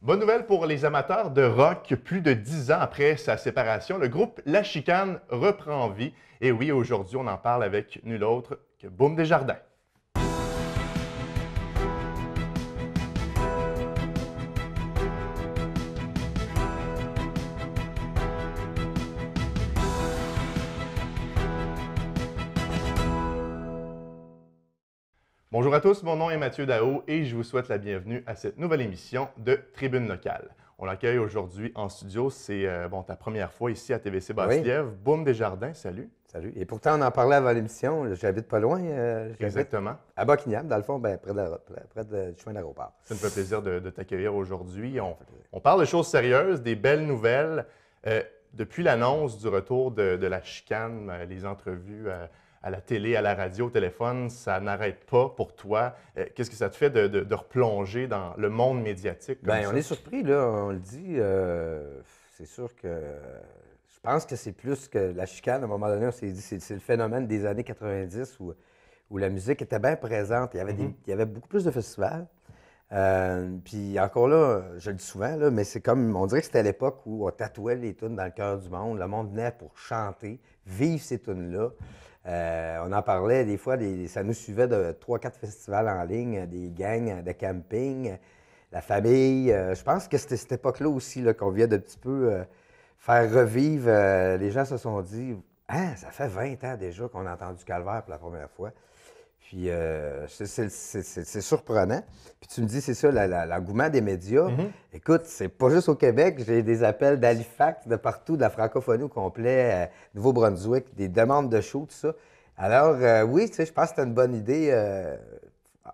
Bonne nouvelle pour les amateurs de rock. Plus de 10 ans après sa séparation, le groupe La Chicane reprend vie. Et oui, aujourd'hui, on en parle avec nul autre que Boom Desjardins. Bonjour à tous, mon nom est Mathieu Daou et je vous souhaite la bienvenue à cette nouvelle émission de Tribune locale. On l'accueille aujourd'hui en studio, c'est ta première fois ici à TVC Oui, Basse-Lièvre. Boom Desjardins, salut. salut. Et pourtant, on en parlait avant l'émission. J'habite pas loin. J'habite Exactement. à Buckingham, dans le fond, près du chemin d'aéroport. Ça me fait plaisir de t'accueillir aujourd'hui. Ça fait plaisir. On parle de choses sérieuses, des belles nouvelles. Depuis l'annonce du retour de la chicane, les entrevues à la télé, à la radio, au téléphone, ça n'arrête pas pour toi. Qu'est-ce que ça te fait de replonger dans le monde médiatique comme Bien, ça? on est surpris, là, on le dit. C'est sûr que je pense que c'est plus que la chicane. À un moment donné, on s'est dit, c'est le phénomène des années 90 où la musique était bien présente. Il y avait beaucoup plus de festivals. Puis encore là, je le dis souvent, là, mais c'est comme, on dirait que c'était l'époque où on tatouait les tunes dans le cœur du monde. Le monde venait pour chanter, vivre ces tunes-là. On en parlait des fois, ça nous suivait de 3-4 festivals en ligne, des gangs de camping, la famille. Je pense que c'était cette époque-là aussi là, qu'on vient de petit peu faire revivre. Les gens se sont dit, ah, ça fait 20 ans déjà qu'on a entendu Calvaire pour la première fois. Puis c'est surprenant. Puis tu me dis, c'est ça, l'engouement des médias. Mhm. Écoute, c'est pas juste au Québec. J'ai des appels d'Halifax, de partout, de la francophonie au complet, Nouveau-Brunswick, des demandes de shows, tout ça. Alors, oui, tu sais, je pense que c'était une bonne idée.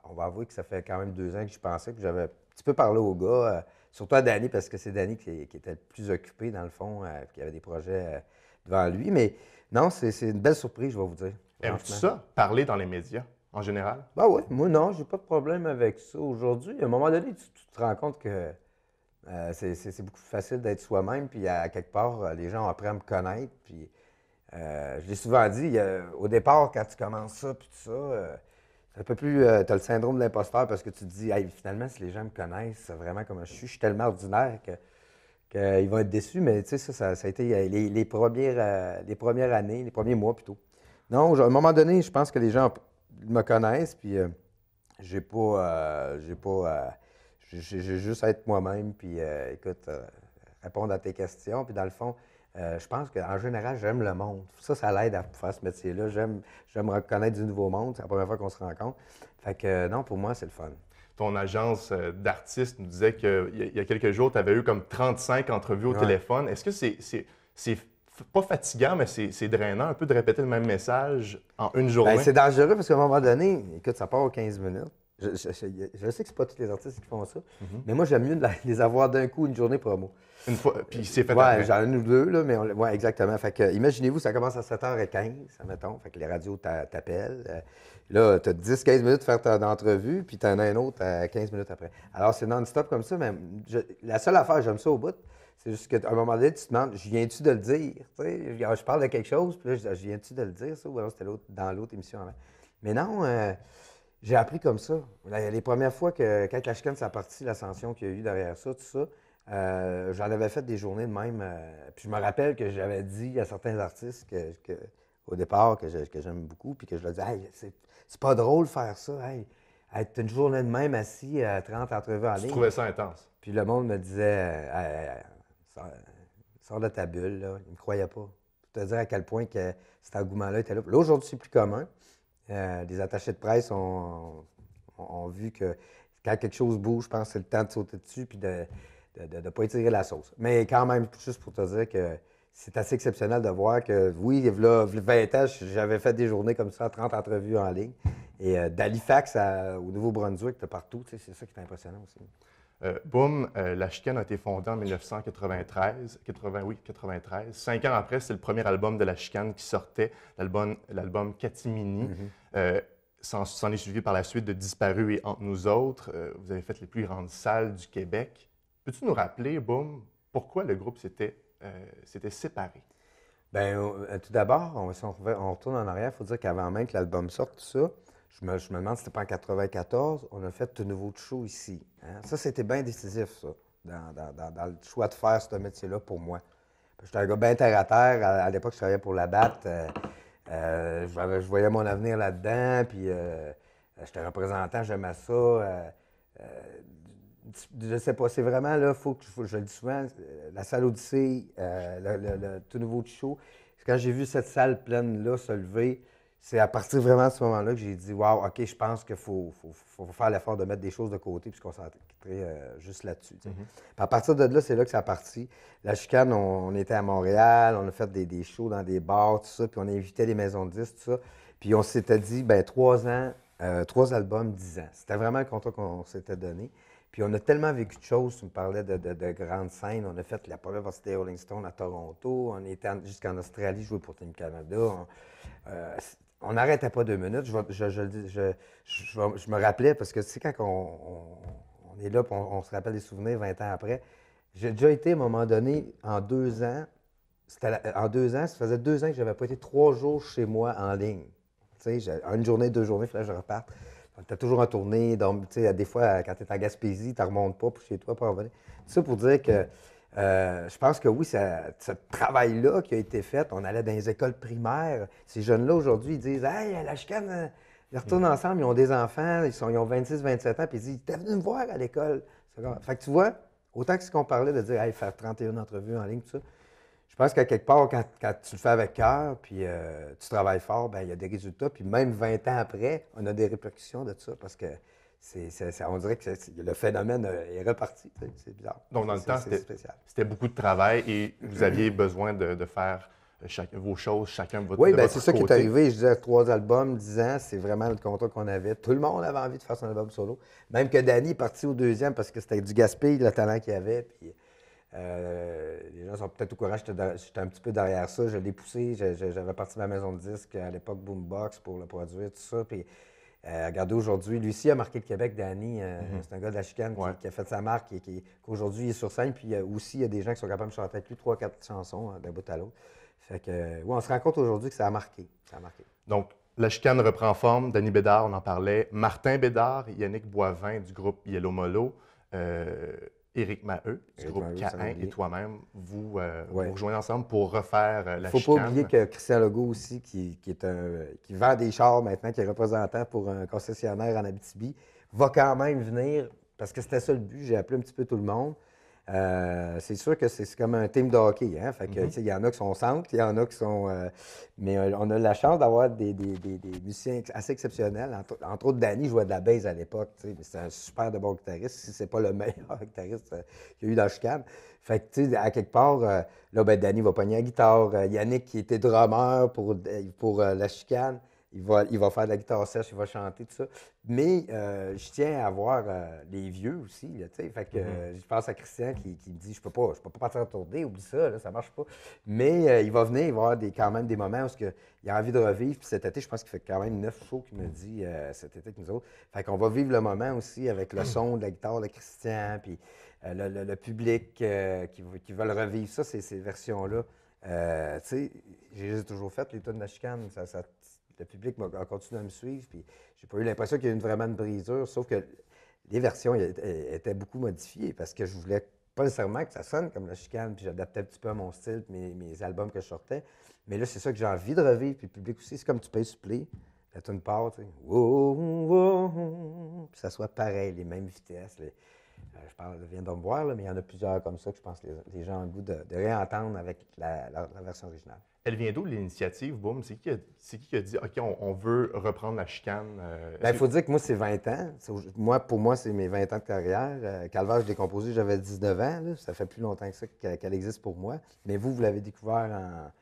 On va avouer que ça fait quand même 2 ans que je pensais que j'avais un petit peu parlé aux gars, surtout à Danny, parce que c'est Danny qui était le plus occupé, dans le fond, qui avait des projets devant lui. Mais non, c'est une belle surprise, je vais vous dire, Aimes-tu franchement. ça, parler dans les médias en général? Ben oui, moi non, j'ai pas de problème avec ça aujourd'hui. À un moment donné, tu te rends compte que c'est beaucoup plus facile d'être soi-même, puis à quelque part, les gens apprennent à me connaître. Puis je l'ai souvent dit, au départ, quand tu commences ça, puis tout ça, c'est un peu plus. Tu as le syndrome de l'imposteur parce que tu te dis, hey, finalement, si les gens me connaissent vraiment comme je suis tellement ordinaire qu'ils vont être déçus. Mais tu sais, ça a été les premières années, les premiers mois plutôt. Non, à un moment donné, je pense que les gens me connaissent, puis j'ai juste à être moi-même, puis écoute, répondre à tes questions. Puis dans le fond, je pense qu'en général, j'aime le monde. Ça l'aide à faire ce métier-là. J'aime reconnaître du nouveau monde. C'est la première fois qu'on se rencontre. Fait que non, pour moi, c'est le fun. Ton agence d'artistes nous disait qu'il y a quelques jours, tu avais eu comme 35 entrevues au Ouais. téléphone. Est-ce que c'est pas fatigant, mais c'est drainant un peu de répéter le même message en une Ben, journée? c'est dangereux parce qu'à un moment donné, écoute, ça part aux 15 minutes. Je sais que c'est pas tous les artistes qui font ça, mais moi, j'aime mieux les avoir d'un coup une journée promo. Une fois, puis c'est fait Ouais, après. j'en ai une ou deux, là, mais ouais, exactement. Fait que, imaginez-vous, ça commence à 7h15, admettons. Fait que les radios t'appellent. Là, tu as 10-15 minutes pour faire ton entrevue, puis tu en as un autre à 15 minutes après. Alors, c'est non-stop comme ça, mais la seule affaire, j'aime ça au bout, c'est juste qu'à un moment donné, tu te demandes, je viens-tu de le dire? Tu sais, je parle de quelque chose, puis là, je viens-tu de le dire, ça? Ou alors c'était dans l'autre émission avant. Mais non, j'ai appris comme ça. Les premières fois quand la chicane s'est partie, l'ascension qu'il y a eu derrière ça, tout ça, j'en avais fait des journées de même. Puis je me rappelle que j'avais dit à certains artistes au départ que j'aime beaucoup, puis que je leur disais, hey, c'est pas drôle de faire ça. Hey, être une journée de même assis à 30 entrevues en Tu ligne. trouvais ça intense. Puis le monde me disait, sors de ta bulle, là. Ils me croyaient pas. Pour te dire à quel point que cet engouement-là était là. Là, aujourd'hui, c'est plus commun. Les attachés de presse ont vu que quand quelque chose bouge, je pense que c'est le temps de sauter dessus puis de ne pas étirer la sauce. Mais quand même, juste pour te dire que c'est assez exceptionnel de voir que, oui, il y a 20 ans, j'avais fait des journées comme ça, 30 entrevues en ligne. Et d'Halifax au Nouveau-Brunswick, de partout, tu sais, c'est ça qui est impressionnant aussi. Boom, la chicane a été fondée en 1993, 93. 5 ans après, c'est le premier album de la chicane qui sortait, l'album Catimini. S'en est suivi par la suite de Disparu et Entre nous autres. Vous avez fait les plus grandes salles du Québec. Peux-tu nous rappeler, Boom, pourquoi le groupe s'était séparé? Bien, tout d'abord, si on retourne en arrière, il faut dire qu'avant même que l'album sorte, tout ça, je me demande si c'était pas en 94, on a fait de nouveaux shows ici. Hein. Ça, c'était bien décisif, ça. dans le choix de faire ce métier-là pour moi. J'étais un gars bien terre à terre. À l'époque, je travaillais pour la BAT. Je voyais mon avenir là-dedans. Puis j'étais représentant, j'aimais ça. Je sais pas, c'est vraiment là, je le dis souvent, la salle Odyssée, le tout nouveau show. Quand j'ai vu cette salle pleine-là se lever, c'est à partir vraiment de ce moment-là que j'ai dit, wow, OK, je pense qu'il faut faire l'effort de mettre des choses de côté puis se concentrer juste là-dessus. Puis à partir de là, c'est là que ça a parti. La Chicane, on était à Montréal, on a fait des shows dans des bars, tout ça, puis on invitait les maisons de disques, tout ça. Puis on s'était dit, ben 3 ans, 3 albums, 10 ans. C'était vraiment le contrat qu'on s'était donné. Puis on a tellement vécu de choses. Tu me parlais de grandes scènes. On a fait la première partie des Rolling Stones à Toronto. On était jusqu'en Australie jouer pour Team Canada. On n'arrêtait pas 2 minutes. Je me rappelais, parce que tu sais, quand on est là et on se rappelle des souvenirs 20 ans après, j'ai déjà été à un moment donné, en 2 ans, ça faisait 2 ans que je n'avais pas été 3 jours chez moi en ligne. Tu sais, une journée, 2 journées, il fallait que je reparte. On était toujours en tournée, donc des fois, quand tu es en Gaspésie, tu ne remontes pas pour chez toi pour revenir. Tout ça pour dire que je pense que oui, ce travail-là qui a été fait, on allait dans les écoles primaires. Ces jeunes-là, aujourd'hui, ils disent « Hey, à la Chicane, ils retournent ensemble, ils ont des enfants, ils ont 26, 27 ans, puis ils disent « T'es venu me voir à l'école. » Fait que tu vois, autant que ce qu'on parlait de dire « Hey, faire 31 entrevues en ligne, tout ça », je pense qu'à quelque part, quand tu le fais avec cœur, puis tu travailles fort, bien, il y a des résultats. Puis même 20 ans après, on a des répercussions de ça parce que on dirait que le phénomène est reparti. C'est bizarre. Donc, dans le temps, spécial. C'était beaucoup de travail et vous aviez besoin de faire vos choses, chacun de votre Oui, de bien, votre c'est ça qui est côté. arrivé. Je disais 3 albums, 10 ans, c'est vraiment le contrat qu'on avait. Tout le monde avait envie de faire son album solo. Même que Danny est parti au 2e parce que c'était du gaspille, le talent qu'il avait. Puis, les gens sont peut-être au courant, j'étais un petit peu derrière ça. Je l'ai poussé. J'avais parti de ma maison de disques à l'époque Boombox pour le produire, tout ça. Puis, regardez aujourd'hui, lui aussi a marqué le Québec, Danny. C'est un gars de la Chicane qui a fait sa marque et qu'aujourd'hui il est sur scène. Puis aussi, il y a des gens qui sont capables de chanter avec lui 3-4 chansons d'un bout à l'autre. Fait que, on se rend compte aujourd'hui que ça a marqué. Ça a marqué. Donc, la Chicane reprend forme. Danny Bédard, on en parlait. Martin Bédard, Yannick Boivin du groupe Yellow Molo. Éric Maheu, du groupe K1 et toi-même, vous rejoignez ensemble pour refaire la Chicane. Il ne faut pas oublier que Christian Legault aussi, qui vend des chars maintenant, qui est représentant pour un concessionnaire en Abitibi, va quand même venir, parce que c'était ça le but, j'ai appelé un petit peu tout le monde. C'est sûr que c'est comme un team de hockey. Hein? Fait que, il y en a qui sont centres, il y en a qui sont... mais on a la chance d'avoir des musiciens assez exceptionnels. Entre autres, Danny jouait de la bass à l'époque. Mais c'est un super de bon guitariste, si c'est pas le meilleur guitariste qu'il y a eu dans la Chicane. Fait que, tu sais, à quelque part, là, ben, Danny va pogner la guitare. Yannick, qui était drummer pour la Chicane, il va faire de la guitare sèche, il va chanter, tout ça. Mais je tiens à voir les vieux aussi, tu sais. Fait que je pense à Christian qui me dit, je peux pas partir en tournée, oublie ça, là, ça marche pas. Mais il va venir, il va avoir quand même des moments où il a envie de revivre. Puis cet été, je pense qu'il fait quand même 9 shows qu'il me dit cet été avec nous autres. Fait qu'on va vivre le moment aussi avec le son de la guitare de Christian, puis le public qui veulent revivre ça, ces versions-là. Tu sais, j'ai toujours fait les tunes de la Chicane, le public a continué à me suivre, puis j'ai pas eu l'impression qu'il y a eu vraiment une brisure, sauf que les versions étaient beaucoup modifiées parce que je voulais pas nécessairement que ça sonne comme la Chicane, puis j'adaptais un petit peu à mon style, mes albums que je sortais. Mais là, c'est ça que j'ai envie de revivre, puis le public aussi, c'est comme tu payes supplé, la tune part, tu sais, puis ça soit pareil, les mêmes vitesses. Je viens de me voir, là, mais il y en a plusieurs comme ça que je pense que les gens ont le goût de réentendre avec la version originale. Elle vient d'où l'initiative, Boom? C'est qui a dit, OK, on veut reprendre la Chicane? Il faut dire que moi, c'est 20 ans. Pour moi, c'est mes 20 ans de carrière. Calvaire, je l'ai composé, j'avais 19 ans. Là. Ça fait plus longtemps que ça qu'elle existe pour moi. Mais vous l'avez découvert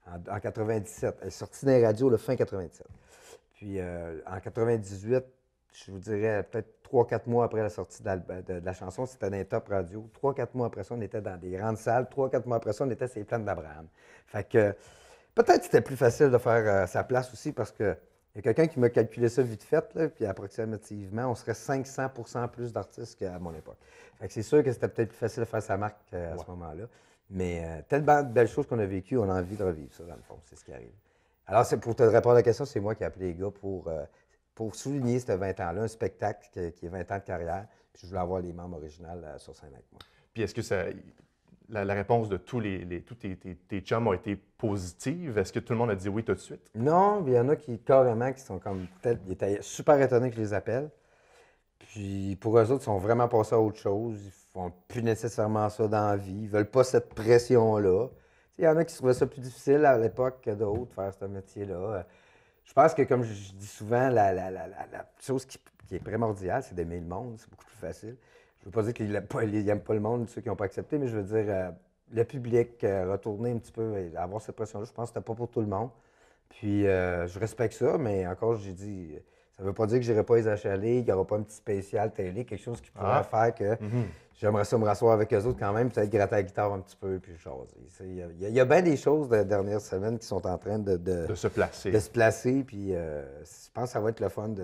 en 97. Elle est sortie dans les radios le fin 97. Puis en 98, je vous dirais peut-être 3-4 mois après la sortie de la chanson, c'était dans les top radio. 3-4 mois après ça, on était dans des grandes salles. 3-4 mois après ça, on était sur les plaines d'Abraham. Fait que peut-être que c'était plus facile de faire sa place aussi parce que il y a quelqu'un qui m'a calculé ça vite fait, là, puis approximativement, on serait 500 % plus d'artistes qu'à mon époque. Fait que c'est sûr que c'était peut-être plus facile de faire sa marque à ce moment-là. Mais tellement de belles choses qu'on a vécues, on a envie de revivre ça, dans le fond. C'est ce qui arrive. Alors, pour te répondre à la question, c'est moi qui ai appelé les gars pour pour souligner ces 20 ans-là, un spectacle qui est 20 ans de carrière. Puis je voulais avoir les membres originaux sur scène avec moi. Puis est-ce que la réponse de tous tes chums a été positive? Est-ce que tout le monde a dit oui tout de suite? Non, il y en a qui, carrément, qui sont comme peut-être, ils étaient super étonnés que je les appelle. Puis pour eux autres, ils sont vraiment passés à autre chose. Ils font plus nécessairement ça dans la vie. Ils veulent pas cette pression-là. Il y en a qui trouvaient ça plus difficile à l'époque que d'autres, faire ce métier-là. Je pense que, comme je dis souvent, la chose qui est primordiale, c'est d'aimer le monde. C'est beaucoup plus facile. Je ne veux pas dire qu'ils n'aiment pas le monde, ceux qui n'ont pas accepté, mais je veux dire, le public, retourner un petit peu, et avoir cette pression-là, je pense que c'était pas pour tout le monde. Puis, je respecte ça, mais encore, j'ai dit, ça ne veut pas dire que je n'irai pas les achaler, qu'il n'y aura pas un petit spécial télé, quelque chose qui pourrait faire que j'aimerais ça me rasseoir avec eux autres quand même, peut-être gratter la guitare un petit peu, puis jaser. Il y a bien des choses de dernières semaines qui sont en train de se placer. De se placer, puis je pense que ça va être le fun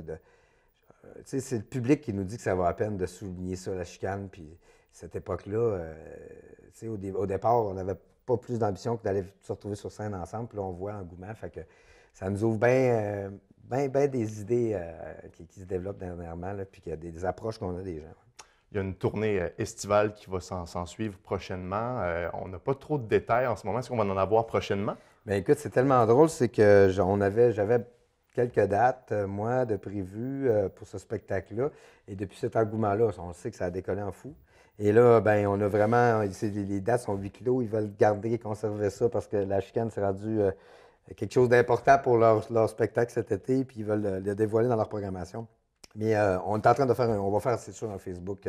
c'est le public qui nous dit que ça vaut la peine de souligner ça, la chicane, puis cette époque-là, au départ, on n'avait pas plus d'ambition que d'aller se retrouver sur scène ensemble, puis là, on voit l'engouement, fait que ça nous ouvre bien des idées qui se développent dernièrement, là, puis qu'il y a des approches qu'on a des gens. Il y a une tournée estivale qui va s'en suivre prochainement. On n'a pas trop de détails en ce moment. Est-ce qu'on va en avoir prochainement? Bien, écoute, c'est tellement drôle, c'est que j'avais quelques dates, moi, de prévues pour ce spectacle-là. Et depuis cet engouement-là, on sait que ça a décollé en fou. Et là, ben, on a vraiment... Les dates sont huis clos. Ils veulent garder et conserver ça parce que la chicane s'est rendue quelque chose d'important pour leur spectacle cet été. Puis ils veulent le dévoiler dans leur programmation. Mais on est en train de faire... On va faire, c'est sûr, un Facebook...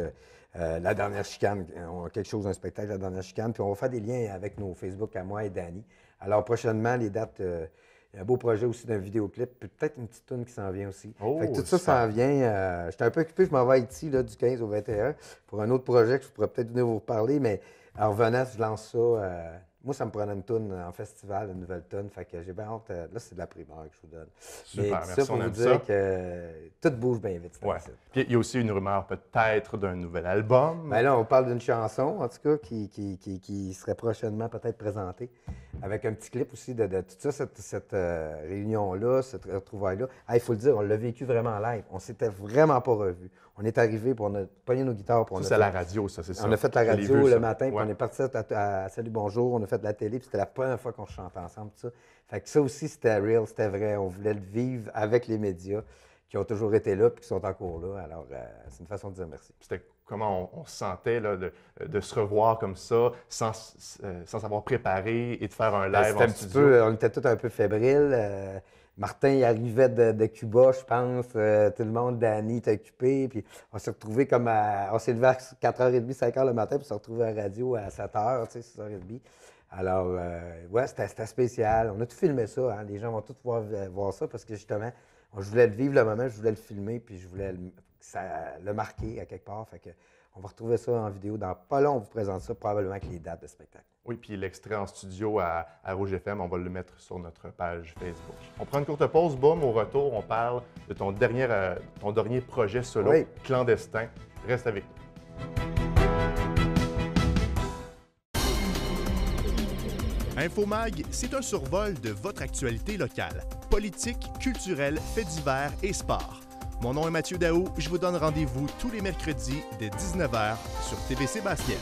la dernière chicane, on a quelque chose, un spectacle, la dernière chicane, puis on va faire des liens avec nos Facebook à moi et Danny. Alors prochainement, les dates, il y a un beau projet aussi d'un vidéoclip, puis peut-être une petite toune qui s'en vient aussi. Fait que tout ça s'en vient. J'étais un peu occupé, je m'en vais à Haïti là, du 15 au 21 pour un autre projet que je pourrais peut-être venir vous reparler, mais en revenant, je lance ça. Moi, ça me prenait une toune en festival, une nouvelle toune. Fait que j'ai bien hâte. Là, c'est de la primeur que je vous donne. Super, mais merci, ça pour vous dire que tout bouge bien vite. Ouais. Puis il y a aussi une rumeur peut-être d'un nouvel album. Bien là, on parle d'une chanson, en tout cas, qui serait prochainement peut-être présentée, avec un petit clip aussi de tout ça, cette réunion-là, cette retrouvaille-là. Il faut le dire, on l'a vécu vraiment live. On s'était vraiment pas revus. On est arrivé, puis on a pogné nos guitares. C'est à la radio, ça, c'est ça. On a fait la radio le matin, puis on est parti à Salut Bonjour, on a fait de la télé, puis c'était la première fois qu'on chantait ensemble, tout ça. Fait que ça aussi, c'était real, c'était vrai. On voulait le vivre avec les médias qui ont toujours été là, puis qui sont encore là. Alors, c'est une façon de dire merci. C'était comment on se sentait là, de se revoir comme ça, sans s'avoir préparé et de faire un live en studio? On était tous un peu fébriles. Martin, il arrivait de Cuba, je pense. Tout le monde, Danny, était occupé. Puis on s'est retrouvés on s'est levé à 4h30, 5h le matin, puis on s'est retrouvés à la radio à 7h, 6h30. Alors, ouais, c'était spécial. On a tout filmé ça. Hein. Les gens vont tous voir ça parce que justement, je voulais le vivre le moment, je voulais le filmer, puis je voulais le marquer à quelque part. Fait que on va retrouver ça en vidéo. Dans pas long, on vous présente ça, probablement avec les dates de spectacle. Oui, puis l'extrait en studio à Rouge FM, on va le mettre sur notre page Facebook. On prend une courte pause, boum, au retour, on parle de ton dernier projet solo, Clandestin. Reste avec nous. Infomag, c'est un survol de votre actualité locale. Politique, culturelle, faits divers et sport. Mon nom est Mathieu Daou, je vous donne rendez-vous tous les mercredis dès 19h sur TVC Basket.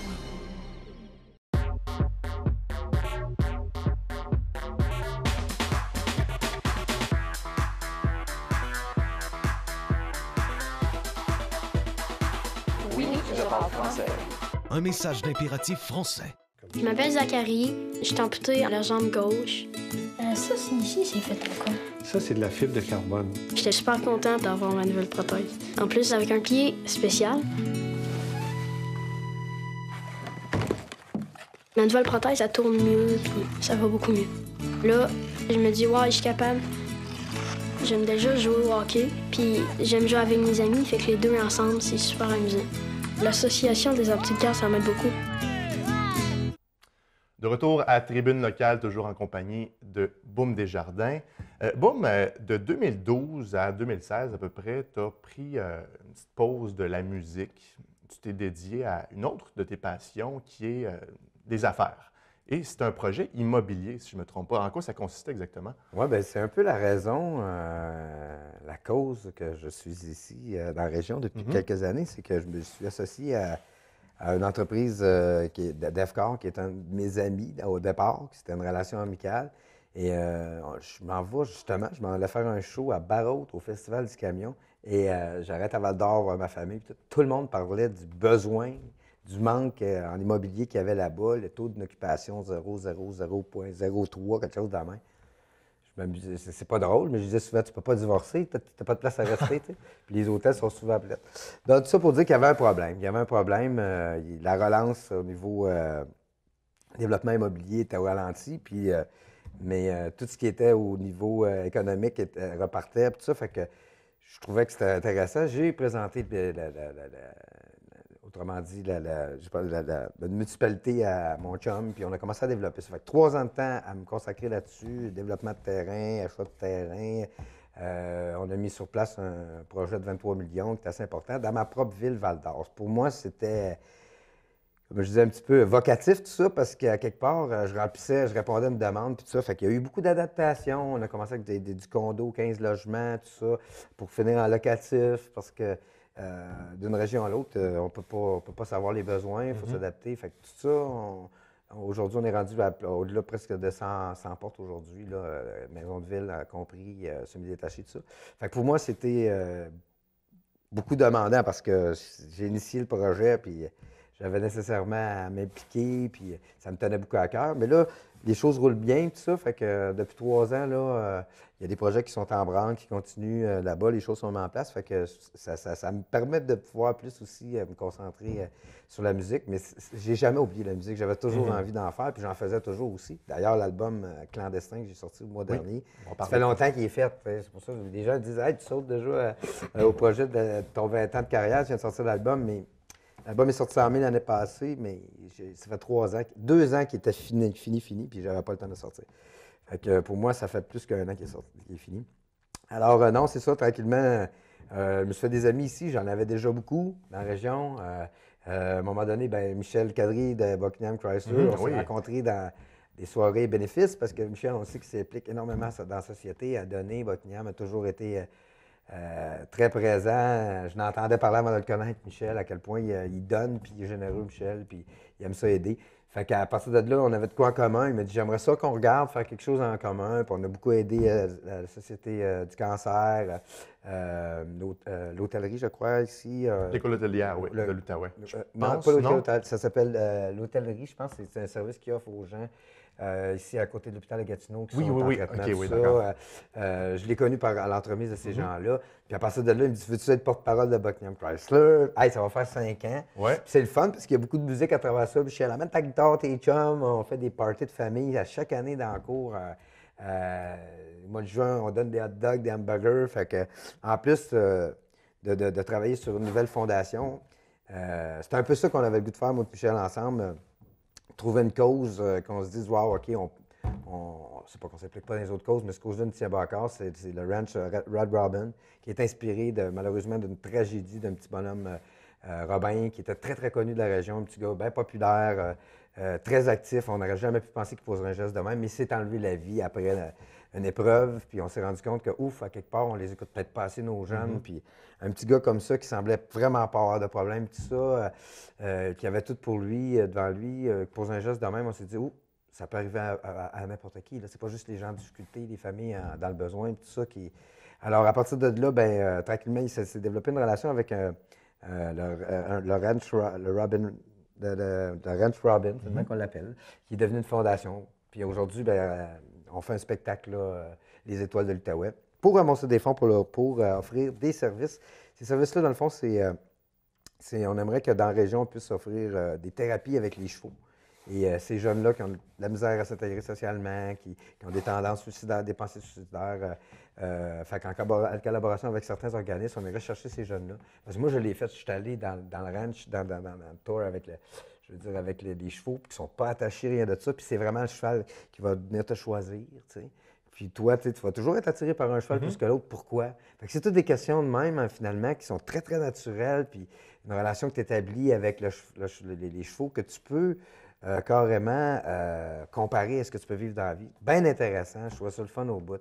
Oui, je parle français. Un message d'impératif français. Je m'appelle Zachary, je suis amputé à la jambe gauche. Ça, c'est ici, c'est fait en quoi? Ça, c'est de la fibre de carbone. J'étais super contente d'avoir ma nouvelle prothèse. En plus, avec un pied spécial. Ma nouvelle prothèse, elle tourne mieux, puis ça va beaucoup mieux. Là, je me dis, ouais, je suis capable. J'aime déjà jouer au hockey, puis j'aime jouer avec mes amis, fait que les deux ensemble, c'est super amusant. L'association des apothicaires, ça m'aide beaucoup. De retour à Tribune locale, toujours en compagnie de Boum Desjardins. Boum, de 2012 à 2016 à peu près, tu as pris une petite pause de la musique. Tu t'es dédié à une autre de tes passions qui est des affaires. Et c'est un projet immobilier, si je ne me trompe pas. En quoi ça consistait exactement? Oui, bien, c'est un peu la raison, la cause que je suis ici dans la région depuis quelques années, c'est que je me suis associé à une entreprise d'EFCOR, qui est un de mes amis au départ, c'était une relation amicale. Et je m'en vais justement, je m'en allais faire un show à Barrault, au Festival du Camion. Et j'arrête à Val-d'Or voir ma famille. Puis tout le monde parlait du besoin, du manque en immobilier qu'il y avait là-bas, le taux d'occupation 0,03, quelque chose de la main. Je m'amusais, c'est pas drôle, mais je disais souvent, tu peux pas divorcer, t'as pas de place à rester, tu sais. Puis les hôtels sont souvent pleins. Donc, tout ça pour dire qu'il y avait un problème. Il y avait un problème, la relance au niveau développement immobilier était au ralenti, puis, mais tout ce qui était au niveau économique repartait, puis tout ça, fait que je trouvais que c'était intéressant. J'ai présenté, autrement dit, la municipalité à mon chum, puis on a commencé à développer. Ça fait que 3 ans de temps à me consacrer là-dessus, développement de terrain, achat de terrain. On a mis sur place un projet de 23 millions qui est assez important dans ma propre ville, Val-d'Or. Pour moi, c'était, comme je disais, un petit peu vocatif tout ça, parce qu'à quelque part, je répondais à une demande, puis tout ça. Fait qu'il y a eu beaucoup d'adaptations. On a commencé avec du condo, 15 logements, tout ça, pour finir en locatif, parce que d'une région à l'autre, on ne peut pas savoir les besoins, il faut s'adapter. Fait que tout ça, aujourd'hui, on est rendu au-delà presque de 100 portes aujourd'hui, maison de ville compris, semi-détaché, tout ça. Fait que pour moi, c'était beaucoup demandant parce que j'ai initié le projet, puis j'avais nécessairement à m'impliquer, puis ça me tenait beaucoup à cœur. Mais là, les choses roulent bien, tout ça. Fait que depuis 3 ans, là, il y a des projets qui sont en branle, qui continuent là-bas. Les choses sont mises en place. Fait que ça me permet de pouvoir plus aussi me concentrer sur la musique. Mais j'ai jamais oublié la musique. J'avais toujours envie d'en faire, puis j'en faisais toujours aussi. D'ailleurs, l'album Clandestin que j'ai sorti le mois dernier, ça fait longtemps qu'il est fait. C'est pour ça que les gens disent « Hey, tu sautes déjà au projet de ton 20 ans de carrière, tu viens de sortir l'album. » Mais l'album est sorti en mai l'année passée, mais ça fait 2 ans qu'il était fini, puis j'avais pas le temps de sortir. Fait que pour moi, ça fait plus qu'1 an qu'il est fini. Alors non, c'est ça, tranquillement, je me suis fait des amis ici, j'en avais déjà beaucoup dans la région. À un moment donné, Michel Cadry de Buckingham Chrysler, on s'est rencontrés dans des soirées bénéfices, parce que Michel, on sait qu'il s'implique énormément dans la société, à donner. Buckingham a toujours été très présent. Je n'entendais parler avant de le connaître, Michel, à quel point il donne, puis il est généreux, Michel, puis il aime ça aider. Fait qu'à partir de là, on avait de quoi en commun. Il m'a dit, j'aimerais ça qu'on regarde, faire quelque chose en commun. Puis on a beaucoup aidé la Société du cancer, l'hôtellerie, je crois, ici. L'école hôtelière, oui, de l'Outaouais. Non, pas l'hôtellerie, ça s'appelle l'hôtellerie, je pense. C'est un service qu'il offre aux gens ici à côté de l'hôpital de Gatineau qui sont en traitement, tout ça. Je l'ai connu à l'entremise de ces gens-là. Puis à partir de là, il me dit, veux-tu être porte-parole de Buckingham Chrysler? Hey, ça va faire 5 ans. Ouais. Puis c'est le fun parce qu'il y a beaucoup de musique à travers ça. Puis je suis amène ta guitare, tes chums. On fait des parties de famille à chaque année dans le cours. Au mois de juin, on donne des hot dogs, des hamburgers. Fait que, en plus de travailler sur une nouvelle fondation, c'est un peu ça qu'on avait le goût de faire, moi et Michel, ensemble. Trouver une cause, qu'on se dise, wow, OK, c'est pas qu'on ne s'implique pas dans les autres causes, mais ce cause-là ne tient pas encore, c'est le ranch Red Robin, qui est inspiré malheureusement d'une tragédie d'un petit bonhomme Robin, qui était très, très connu de la région, un petit gars bien populaire, très actif. On n'aurait jamais pu penser qu'il poserait un geste de même, mais il s'est enlevé la vie après une épreuve, puis on s'est rendu compte que, ouf, à quelque part, on les écoute peut-être pas assez, nos jeunes, puis un petit gars comme ça qui semblait vraiment pas avoir de problème, tout ça, qui avait tout pour lui, devant lui, pose un geste de même, on s'est dit, ça peut arriver à n'importe qui. C'est pas juste les gens en difficulté, les familles dans le besoin, tout ça. Alors, à partir de là, tranquillement, il s'est développé une relation avec le Ranch Robin, le Ranch Robin, c'est le même qu'on l'appelle, qui est devenu une fondation. Puis aujourd'hui, on fait un spectacle, Les Étoiles de l'Outaouais, pour ramasser des fonds pour offrir des services. Ces services-là, dans le fond, on aimerait que dans la région, on puisse offrir des thérapies avec les chevaux. Et ces jeunes-là qui ont de la misère à s'intégrer socialement, qui ont des tendances suicidaires, des pensées suicidaires, en collaboration avec certains organismes, on irait chercher ces jeunes-là. Parce que moi, je l'ai fait, je suis allé dans le ranch, dans le tour avec les chevaux, qui ne sont pas attachés, rien de ça. Puis c'est vraiment le cheval qui va venir te choisir, tu sais. Puis toi, tu vas toujours être attiré par un cheval plus que l'autre. Pourquoi? Fait que c'est toutes des questions de même, finalement, qui sont très, très naturelles. Puis une relation que tu établis avec les chevaux que tu peux carrément comparer à ce que tu peux vivre dans la vie. Bien intéressant, je trouve ça le fun au bout.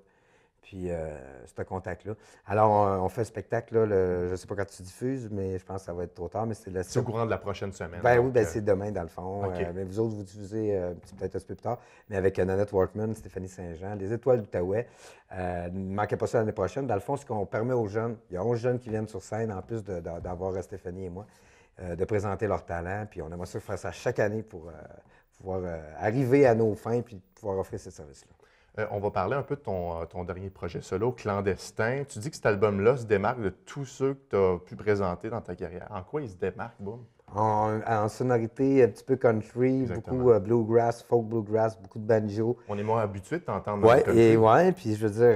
Puis, ce contact-là. Alors, on fait le spectacle, là, je ne sais pas quand tu diffuses, mais je pense que ça va être trop tard, mais c'est le... C'est au courant de la prochaine semaine. Ben donc, oui, ben c'est demain, dans le fond. OK. Mais vous autres, vous diffusez peut-être un petit peu plus tard, mais avec Nanette Workman, Stéphanie Saint-Jean, Les Étoiles d'Outaouais. Ne manquez pas ça l'année prochaine. Dans le fond, ce qu'on permet aux jeunes, il y a 11 jeunes qui viennent sur scène, en plus d'avoir Stéphanie et moi, de présenter leur talent. Puis on aimerait ça faire ça chaque année pour pouvoir arriver à nos fins puis pouvoir offrir ces services-là. On va parler un peu de ton dernier projet solo, Clandestin. Tu dis que cet album-là se démarque de tous ceux que tu as pu présenter dans ta carrière. En quoi il se démarque, Boom? En sonorité un petit peu country, Exactement. beaucoup bluegrass, folk bluegrass, beaucoup de banjo. On est moins habitué de t'entendre dans Oui, le country. ouais, puis je veux dire,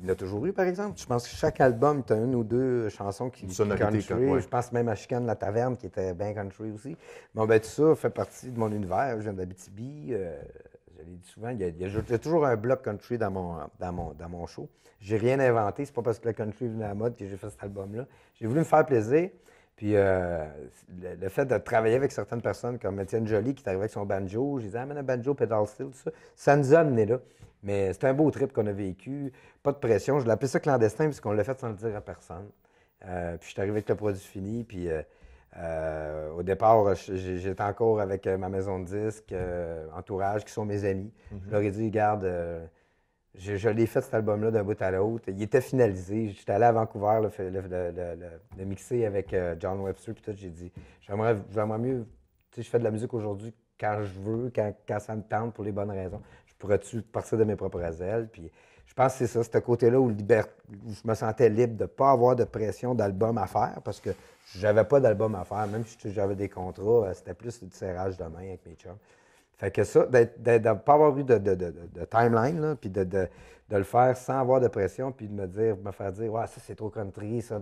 il l'a toujours eu, par exemple. Je pense que chaque album, tu as une ou deux chansons qui Une sonorité country. ouais. Je pense même à Chicane la Taverne, qui était bien country aussi. Bon, ben tout ça fait partie de mon univers. Je viens d'Abitibi. Je l'ai dit souvent, il y a toujours un bloc country dans mon show. J'ai rien inventé. C'est pas parce que le country venait à la mode que j'ai fait cet album-là. J'ai voulu me faire plaisir. Puis le fait de travailler avec certaines personnes comme Étienne Joly qui est arrivé avec son banjo, je disais, amène un banjo, pedal steel, tout ça. Ça nous a amené là. Mais c'était un beau trip qu'on a vécu. Pas de pression. Je l'appelais ça clandestin parce qu'on l'a fait sans le dire à personne. Puis je suis arrivé avec le produit fini. Puis au départ, j'étais encore avec ma maison de disques, Entourage, qui sont mes amis. Je leur ai dit, regarde, je l'ai fait cet album-là d'un bout à l'autre. Il était finalisé. J'étais allé à Vancouver le mixer avec John Webster. Puis tout, j'ai dit, j'aimerais mieux. Tu sais, je fais de la musique aujourd'hui quand je veux, quand ça me tente pour les bonnes raisons. Je pourrais-tu partir de mes propres ailes? Puis je pense que c'est ça, ce côté-là où je me sentais libre de ne pas avoir de pression d'album à faire parce que j'avais pas d'album à faire. Même si j'avais des contrats, c'était plus du serrage de main avec mes chums. Fait que ça, de ne pas avoir eu de timeline, là, puis de le faire sans avoir de pression, puis de me faire dire, ouais, ça c'est trop country, ça.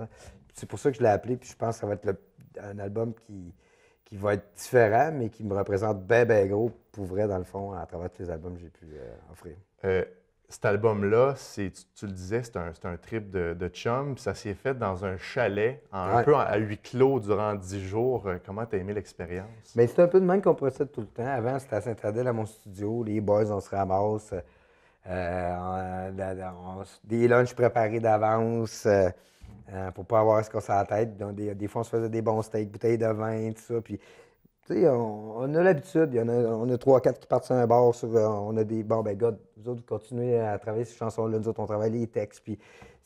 C'est pour ça que je l'ai appelé, puis je pense que ça va être un album qui va être différent, mais qui me représente bien, bien gros, pour vrai, dans le fond, à travers tous les albums que j'ai pu offrir. Cet album-là, tu le disais, c'est un trip de chum. Ça s'est fait dans un chalet, un peu à huis clos durant 10 jours. Comment tu as aimé l'expérience? Mais c'est un peu de même qu'on procède tout le temps. Avant, c'était à Saint-Adèle, à mon studio. Les boys, on se ramasse. Des lunchs préparés d'avance pour pas avoir ce qu'on a à la tête. Donc, des fois, on se faisait des bons steaks, bouteilles de vin, tout ça. Puis, tu sais, on a l'habitude. On a 3-4 qui partent sur un bar. On a des... Bon, ben, gars, vous autres, vous continuez à travailler ces chansons-là. Nous autres, on travaille les textes. Puis,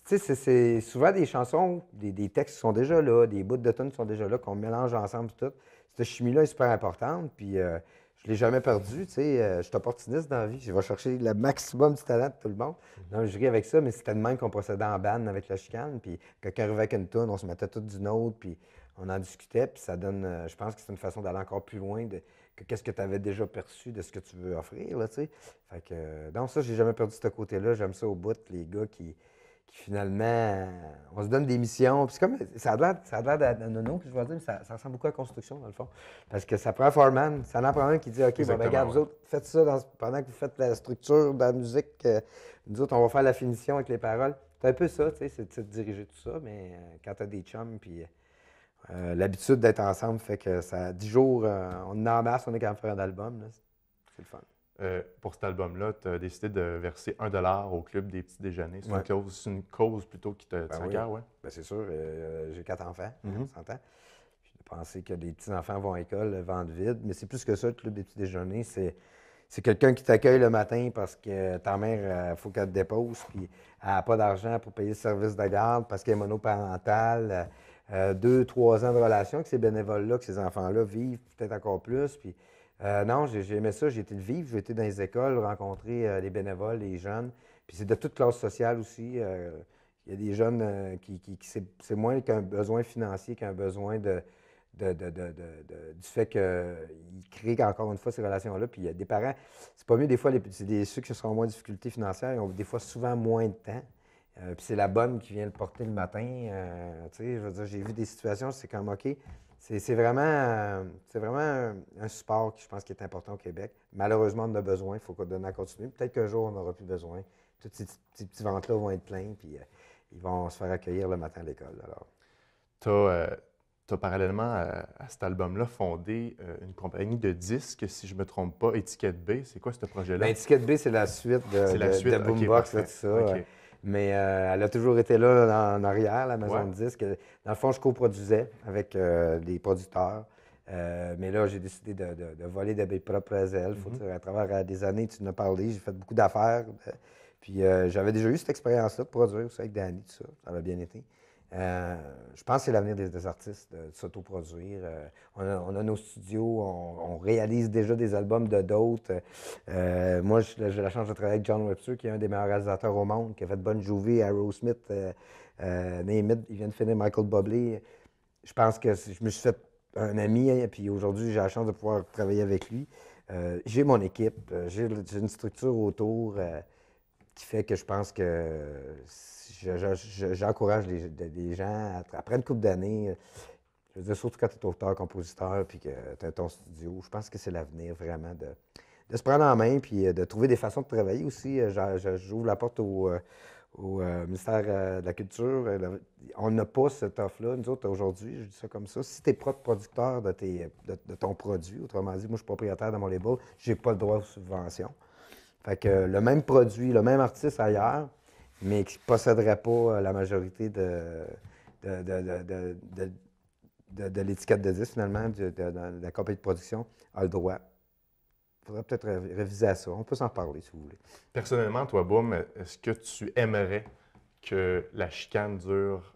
tu sais, c'est souvent des chansons, des textes qui sont déjà là, des bouts de tunes qui sont déjà là, qu'on mélange ensemble, tout. Cette chimie-là est super importante. Puis, je ne l'ai jamais perdu. Tu sais, je suis opportuniste dans la vie. Je vais chercher le maximum du talent de tout le monde. Donc, je ris avec ça, mais c'était de même qu'on procédait en band avec la chicane. Puis, quelqu'un arrivait avec une tune, on se mettait tout d'une autre. Puis, on en discutait, puis ça donne, je pense que c'est une façon d'aller encore plus loin que qu'est-ce que tu avais déjà perçu de ce que tu veux offrir, là, tu sais. Fait que, donc ça, j'ai jamais perdu ce côté-là. J'aime ça au bout, les gars qui finalement, on se donne des missions. Puis c'est comme, ça a l'air d'un nono que je vais dire, mais ça ressemble beaucoup à la construction, dans le fond. Parce que ça prend un foreman, ça en prend un qui dit, OK, bon, ben, regarde, vous autres, faites ça pendant que vous faites la structure de la musique. Nous autres, on va faire la finition avec les paroles. C'est un peu ça, tu sais, c'est de diriger tout ça, mais quand tu as des chums, puis... l'habitude d'être ensemble fait que ça 10 jours, on en masse, on est capable de faire un album. Là. C'est le fun. Pour cet album-là, tu as décidé de verser 1 $ au Club des petits déjeuners. C'est une cause plutôt qui te tient à cœur, oui? Bien, c'est sûr. J'ai 4 enfants, on s'entend. Puis de penser que les petits-enfants vont à l'école, le ventre vide. Mais c'est plus que ça, le Club des petits déjeuners. C'est quelqu'un qui t'accueille le matin parce que ta mère, il faut qu'elle te dépose, puis elle n'a pas d'argent pour payer le service de garde parce qu'elle est monoparentale. 2-3 ans de relation avec ces bénévoles-là, que ces enfants-là vivent peut-être encore plus. Puis, non, j'ai aimé ça, j'ai été le vivre, j'ai été dans les écoles, rencontrer les bénévoles, les jeunes. Puis c'est de toute classe sociale aussi. Il y a des jeunes qui c'est moins qu'un besoin financier qu'un besoin du fait qu'ils créent encore une fois ces relations-là. Puis il y a des parents, c'est pas mieux des fois, ceux qui sont en moins de difficultés financières, ils ont des fois souvent moins de temps. Puis c'est la bonne qui vient le porter le matin. Tu sais, je veux dire, j'ai vu des situations, c'est comme, OK, c'est vraiment un support qui, je pense, qui est important au Québec. Malheureusement, on en a besoin, il faut qu'on donne à continuer. Peut-être qu'un jour, on n'aura plus besoin. Tous ces petits ventres-là vont être pleins, puis ils vont se faire accueillir le matin à l'école. Alors. tu as parallèlement à cet album-là fondé une compagnie de disques, si je ne me trompe pas, Étiquette B. C'est quoi ce projet-là? Bien, Étiquette B, c'est la suite de Boombox, OK, tout ça. OK. Mais elle a toujours été là en arrière, la maison de disques. Dans le fond, je coproduisais avec des producteurs. Mais là, j'ai décidé de voler de mes propres ailes. Faut dire, à travers des années, tu en as parlé, j'ai fait beaucoup d'affaires. Puis j'avais déjà eu cette expérience-là de produire aussi avec Danny, tout ça. Ça avait bien été. Je pense que c'est l'avenir des artistes de s'autoproduire. On a nos studios, on réalise déjà des albums de d'autres. Moi, j'ai la chance de travailler avec John Webster, qui est un des meilleurs réalisateurs au monde, qui a fait Bon Jovi, Aerosmith, Name It, il vient de finir Michael Bublé. Je pense que je me suis fait un ami, et puis aujourd'hui, j'ai la chance de pouvoir travailler avec lui. J'ai mon équipe, j'ai une structure autour qui fait que je pense que j'encourage les gens, après une couple d'années, je veux dire, surtout quand tu es auteur, compositeur, puis que tu as ton studio, je pense que c'est l'avenir vraiment de se prendre en main, puis de trouver des façons de travailler aussi. J'ouvre la porte au ministère de la Culture. On n'a pas cette offre-là, nous autres, aujourd'hui, je dis ça comme ça. Si tu es propre producteur de ton produit, autrement dit, moi, je suis propriétaire de mon label, je n'ai pas le droit aux subventions. Fait que le même produit, le même artiste ailleurs, mais qui ne posséderait pas la majorité de l'étiquette de disque, finalement, de la compagnie de production, a le droit. Il faudrait peut-être réviser à ça. On peut s'en parler, si vous voulez. Personnellement, toi, Boom, est-ce que tu aimerais que la chicane dure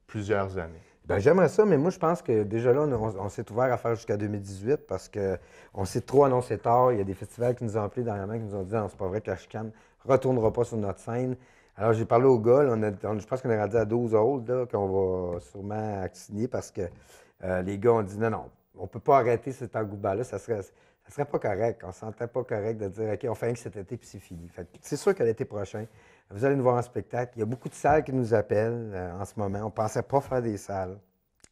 plusieurs années? Bien, j'aimerais ça, mais moi, je pense que déjà là, on s'est ouvert à faire jusqu'à 2018 parce qu'on s'est trop annoncé tard. Il y a des festivals qui nous ont appelés dernièrement, qui nous ont dit « Non, c'est pas vrai que la chicane ne retournera pas sur notre scène ». Alors, j'ai parlé aux gars, là, je pense qu'on est rendu à 12 autres qu'on va sûrement signer parce que les gars ont dit « Non, on ne peut pas arrêter cet engouement-là, ça serait pas correct. On ne se sentait pas correct de dire « OK, on fait rien que cet été, puis c'est fini ». C'est sûr que l'été prochain, vous allez nous voir en spectacle. Il y a beaucoup de salles qui nous appellent en ce moment. On ne pensait pas faire des salles.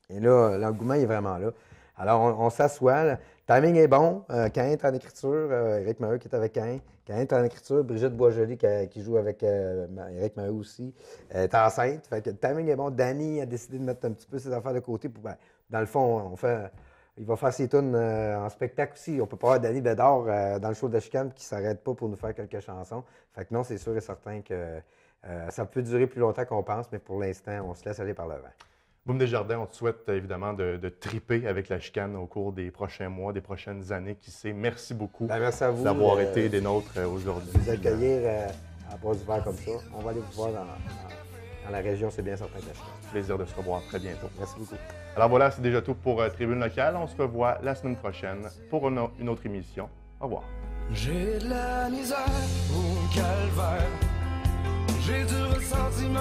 Et là, l'engouement est vraiment là. Alors, on s'assoit. Le timing est bon. Cain est en écriture. Éric Maheu qui est avec Cain. Cain est en écriture. Brigitte Boisjoli qui joue avec Éric Maheu aussi est enceinte. Fait que le timing est bon. Danny a décidé de mettre un petit peu ses affaires de côté. Pour, dans le fond, il va faire ses tunes en spectacle aussi. On peut pas avoir Danny Bédard dans le show de la chicane qui ne s'arrête pas pour nous faire quelques chansons. Fait que non, c'est sûr et certain que ça peut durer plus longtemps qu'on pense, mais pour l'instant, on se laisse aller par le vent. Boom Desjardins, on te souhaite évidemment de triper avec la chicane au cours des prochains mois, des prochaines années, qui sait. Merci beaucoup d'avoir été des nôtres aujourd'hui. Vous accueillir à Bois-du-Vert comme ça. On va aller vous voir dans la région, c'est bien certain que la chicane. Plaisir de se revoir très bientôt. Merci beaucoup. Alors voilà, c'est déjà tout pour Tribune Locale. On se revoit la semaine prochaine pour une autre émission. Au revoir. J'ai de la misère au calvaire. J'ai du ressentiment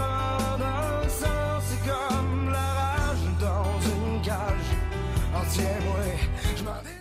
dans le sang. C'est comme la rage dans une cage. Oh tiens, moi, je m'en